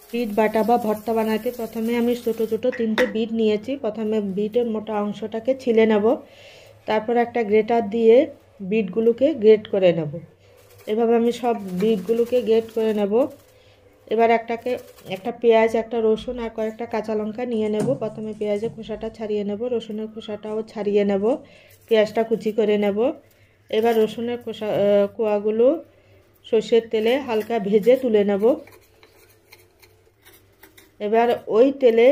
Bit বাটা বা ভর্তা বানাতে প্রথমে আমি ছোটো ছোটো 3টে বিট নিয়েছি। প্রথমে বিটের মোটা অংশটাকে ছিলে নেব, তারপর একটা গ্রেটার দিয়ে বিটগুলোকে গ্রেট করে নেব। এভাবে আমি সব বিটগুলোকে গ্রেট করে নেব। এবার একটা পেঁয়াজ, একটা রসুন আর কয়েকটা কাঁচা লঙ্কা নিয়ে নেব। প্রথমে পেঁয়াজের খোসাটা ছাড়িয়ে নেব, রসুনের খোসাটাও ছাড়িয়ে নেব, পেঁয়াজটা কুচি করে নেব। এবার রসুনের কোয়াগুলো সর্ষের তেলে হালকা ভেজে তুলে নেব। এবার ওই তেলে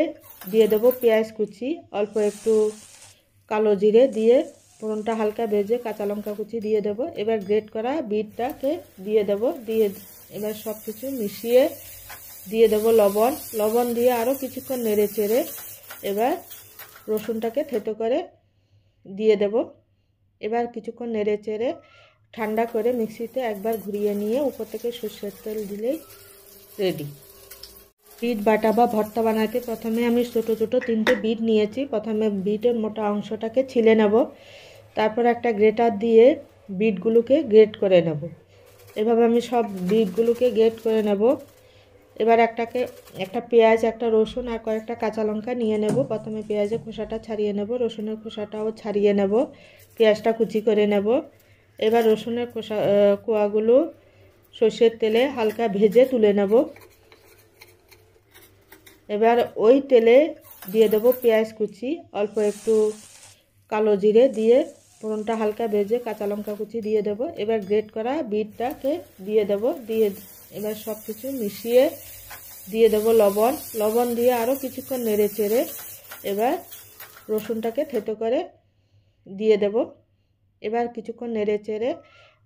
দিয়ে দেব পেঁয়াজ কুচি, অল্প একটু কালো জিরে দিয়ে ফোড়নটা হালকা ভেজে কাঁচা লঙ্কা কুচি দিয়ে দেব। এবার গ্রেট করা বিটটাকে দিয়ে দেব। এবার সব কিছু মিশিয়ে দিয়ে দেব লবণ দিয়ে আরও কিছুক্ষণ নেড়ে চেড়ে এবার রসুনটাকে থেতো করে দিয়ে দেব। এবার কিছুক্ষণ নেড়ে চেড়ে ঠান্ডা করে মিক্সিতে একবার ঘুরিয়ে নিয়ে উপর থেকে সর্ষের তেল দিলেই রেডি। বিট বাটা বা ভর্তা বানাতে প্রথমে আমি ছোটো ছোটো 3টে বিট নিয়েছি। প্রথমে বিটের মোটা অংশটাকে ছিলে নেব, তারপর একটা গ্রেটার দিয়ে বিটগুলোকে গ্রেট করে নেব। এভাবে আমি সব বিটগুলোকে গ্রেট করে নেব। এবার একটা পেঁয়াজ, একটা রসুন আর কয়েকটা কাঁচা লঙ্কা নিয়ে নেব। প্রথমে পেঁয়াজের খোসাটা ছাড়িয়ে নেব, রসুনের খোসাটাও ছাড়িয়ে নেব, পেঁয়াজটা কুচি করে নেব। এবার রসুনের কোয়াগুলো সর্ষের তেলে হালকা ভেজে তুলে নেব। এবার ওই তেলে দিয়ে দেব পেঁয়াজ কুচি, অল্প একটু কালো জিরে দিয়ে ফোড়নটা হালকা ভেজে কাঁচা লঙ্কা কুচি দিয়ে দেব। এবার গ্রেট করা বিটটাকে দিয়ে দেব। এবার সব কিছু মিশিয়ে দিয়ে দেব লবণ দিয়ে আরও কিছুক্ষণ নেড়ে চেড়ে এবার রসুনটাকে থেতো করে দিয়ে দেব। এবার কিছুক্ষণ নেড়ে চেড়ে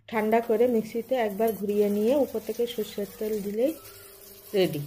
ঠান্ডা করে মিক্সিতে একবার ঘুরিয়ে নিয়ে উপর থেকে সর্ষের তেল দিলেই রেডি।